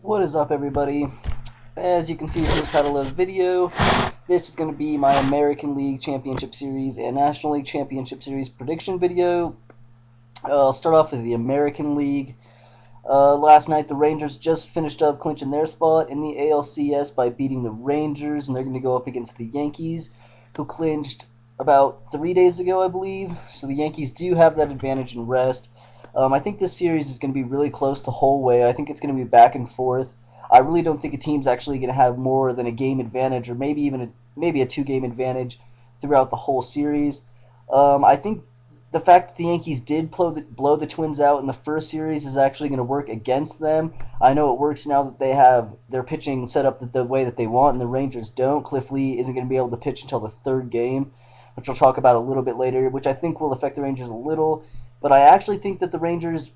What is up, everybody? As you can see from the title of the video, this is going to be my American League Championship Series and National League Championship Series prediction video. I'll start off with the American League. Last night, the Rangers just finished up clinching their spot in the ALCS by beating the Rangers, and they're going to go up against the Yankees, who clinched about 3 days ago, I believe. So the Yankees do have that advantage in rest. I think this series is going to be really close the whole way. I think it's going to be back and forth. I really don't think a team's actually going to have more than a game advantage, or maybe even maybe a two-game advantage throughout the whole series. I think the fact that the Yankees did blow the Twins out in the first series is actually going to work against them. I know it works now that they have their pitching set up the way that they want, and the Rangers don't. Cliff Lee isn't going to be able to pitch until the third game, which we'll talk about a little bit later, which I think will affect the Rangers a little. But I actually think that the Rangers,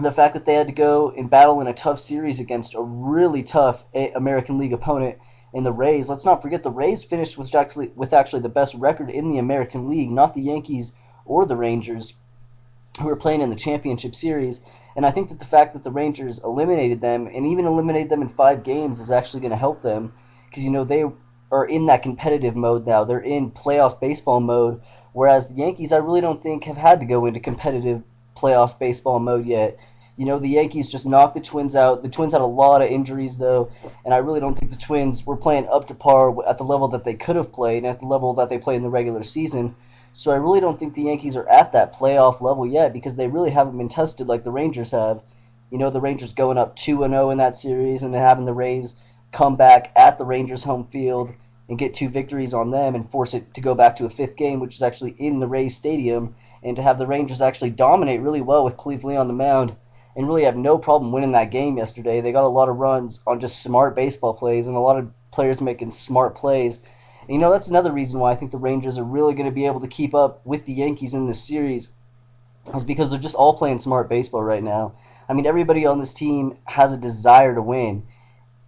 the fact that they had to go and battle in a tough series against a really tough American League opponent in the Rays. Let's not forget the Rays finished with actually the best record in the American League, not the Yankees or the Rangers, who were playing in the championship series. And I think that the fact that the Rangers eliminated them, and even eliminated them in 5 games, is actually going to help them, because they are in that competitive mode now. They're in playoff baseball mode, whereas the Yankees, I really don't think, have had to go into competitive playoff baseball mode yet. The Yankees just knocked the Twins out. The Twins had a lot of injuries, though, and I really don't think the Twins were playing up to par at the level that they could have played and at the level that they played in the regular season. So I really don't think the Yankees are at that playoff level yet, because they really haven't been tested like the Rangers have. The Rangers going up 2-0 in that series, and then having the Rays come back at the Rangers' home field and get 2 victories on them and force it to go back to a 5th game, which is actually in the Rays Stadium, and to have the Rangers actually dominate really well with Cleveland on the mound and really have no problem winning that game yesterday. They got a lot of runs on just smart baseball plays and a lot of players making smart plays. And, that's another reason why I think the Rangers are really going to be able to keep up with the Yankees in this series, is because they're just all playing smart baseball right now. I mean, everybody on this team has a desire to win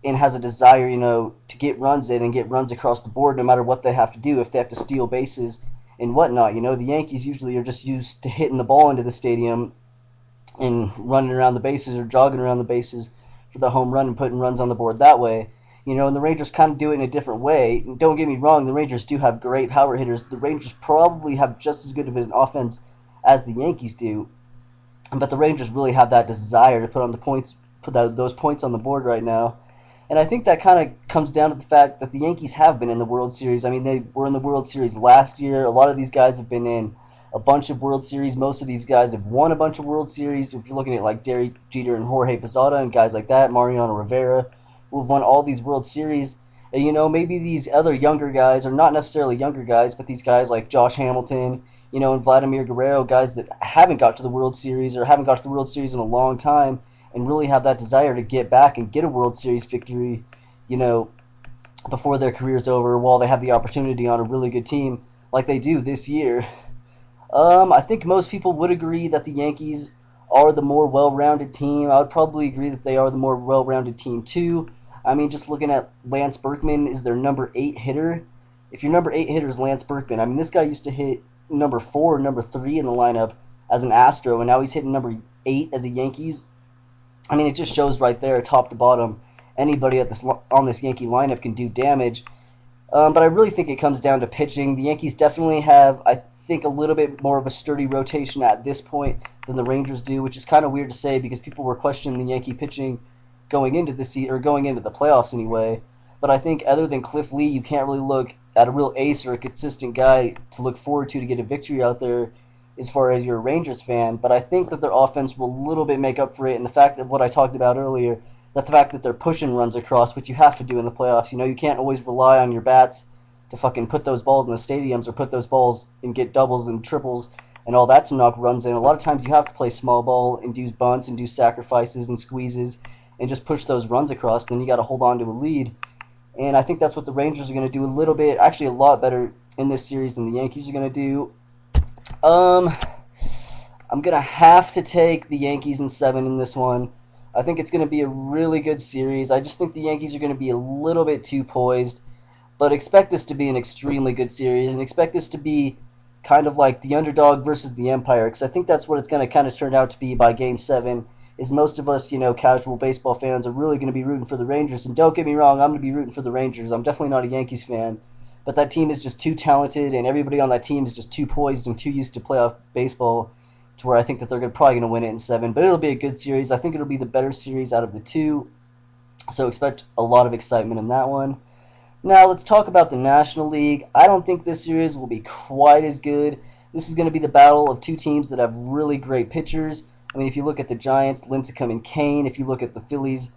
and has a desire, to get runs in and get runs across the board no matter what they have to do, if they have to steal bases and whatnot. The Yankees usually are just used to hitting the ball into the stadium and running around the bases or jogging around the bases for the home run and putting runs on the board that way. And the Rangers kind of do it in a different way. And don't get me wrong, the Rangers do have great power hitters. The Rangers probably have just as good of an offense as the Yankees do, but the Rangers really have that desire to put those points on the board right now. And I think that kind of comes down to the fact that the Yankees have been in the World Series. I mean, they were in the World Series last year. A lot of these guys have been in a bunch of World Series. Most of these guys have won a bunch of World Series. If you're looking at like Derek Jeter and Jorge Posada and guys like that, Mariano Rivera, who've won all these World Series. And, maybe these other younger guys, or not necessarily younger guys, but these guys like Josh Hamilton, and Vladimir Guerrero, guys that haven't got to the World Series or haven't got to the World Series in a long time, and really have that desire to get back and get a World Series victory, before their career's over, while they have the opportunity on a really good team like they do this year. I think most people would agree that the Yankees are the more well-rounded team. I would probably agree that they are the more well-rounded team too. I mean, just looking at Lance Berkman is their number 8 hitter. If your number 8 hitter is Lance Berkman, I mean, this guy used to hit number 4 or number 3 in the lineup as an Astro, and now he's hitting number 8 as a Yankees. I mean, it just shows right there, top to bottom, anybody on this Yankee lineup can do damage. But I really think it comes down to pitching. The Yankees definitely have, I think, a little bit more of a sturdy rotation at this point than the Rangers do, which is kind of weird to say because people were questioning the Yankee pitching going into the playoffs anyway. But I think other than Cliff Lee, you can't really look at a real ace or a consistent guy to look forward to get a victory out there as far as you're a Rangers fan. But I think that their offense will a little bit make up for it, and the fact of what I talked about earlier, that the fact that they're pushing runs across, which you have to do in the playoffs. You can't always rely on your bats to fucking put those balls in the stadiums or put those balls and get doubles and triples and all that to knock runs in. A lot of times you have to play small ball and do bunts and do sacrifices and squeezes and just push those runs across. Then you got to hold on to a lead. And I think that's what the Rangers are going to do a little bit, actually a lot better in this series than the Yankees are going to do. I'm going to have to take the Yankees in 7 in this one. I think it's going to be a really good series. I just think the Yankees are going to be a little bit too poised. But expect this to be an extremely good series, and expect this to be kind of like the underdog versus the Empire, because I think that's what it's going to kind of turn out to be by Game 7. is most of us, casual baseball fans are really going to be rooting for the Rangers. And don't get me wrong, I'm going to be rooting for the Rangers. I'm definitely not a Yankees fan. But that team is just too talented, and everybody on that team is just too poised and too used to playoff baseball to where I think that they're probably going to win it in 7. But it'll be a good series. I think it'll be the better series out of the two. So expect a lot of excitement in that one. Now let's talk about the National League. I don't think this series will be quite as good. This is going to be the battle of two teams that have really great pitchers. I mean, if you look at the Giants, Lincecum and Kane. If you look at the Phillies,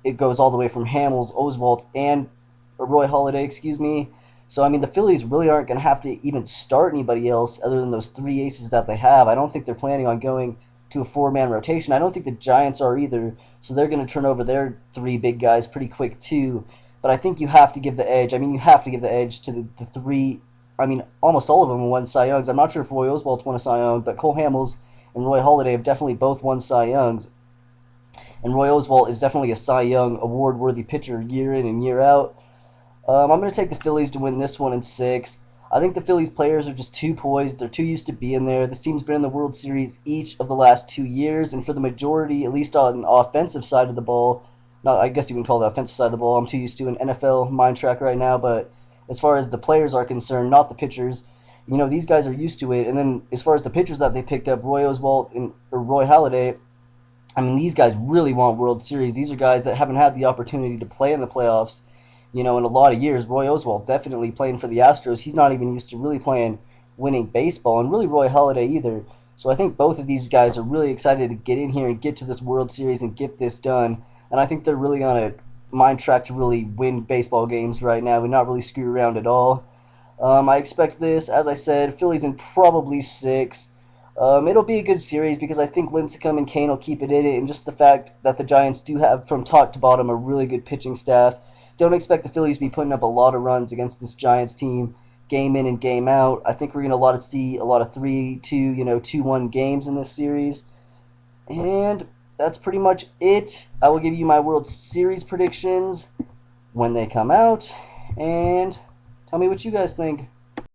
it goes all the way from Hamels, Oswalt, and Roy Halladay, excuse me. So, I mean, the Phillies really aren't going to have to even start anybody else other than those 3 aces that they have. I don't think they're planning on going to a 4-man rotation. I don't think the Giants are either, so they're going to turn over their 3 big guys pretty quick too. But I think you have to give the edge. I mean, you have to give the edge to the 3. I mean, almost all of them won Cy Youngs. I'm not sure if Roy Oswalt won a Cy Young, but Cole Hamels and Roy Halladay have definitely both won Cy Youngs. And Roy Oswalt is definitely a Cy Young award-worthy pitcher year in and year out. I'm going to take the Phillies to win this one in 6. I think the Phillies players are just too poised. They're too used to being there. This team's been in the World Series each of the last 2 years, and for the majority, at least on the offensive side of the ball, I guess you can call it the offensive side of the ball. I'm too used to an NFL mind track right now, but as far as the players are concerned, not the pitchers, these guys are used to it. And then as far as the pitchers that they picked up, Roy Oswalt or Roy Halladay, I mean, these guys really want World Series. These are guys that haven't had the opportunity to play in the playoffs, in a lot of years. Roy Oswalt definitely playing for the Astros. He's not even used to really playing winning baseball, and really Roy Halladay either. So I think both of these guys are really excited to get in here and get to this World Series and get this done. And I think they're really on a mind track to really win baseball games right now and not really screw around at all. I expect this, as I said, Phillies in probably 6. It'll be a good series because I think Lincecum and Kane will keep it in it, and just the fact that the Giants do have, from top to bottom, a really good pitching staff. Don't expect the Phillies to be putting up a lot of runs against this Giants team game in and game out. I think we're going to see a lot of 3-2, 2-1 games in this series. And that's pretty much it. I will give you my World Series predictions when they come out, and tell me what you guys think.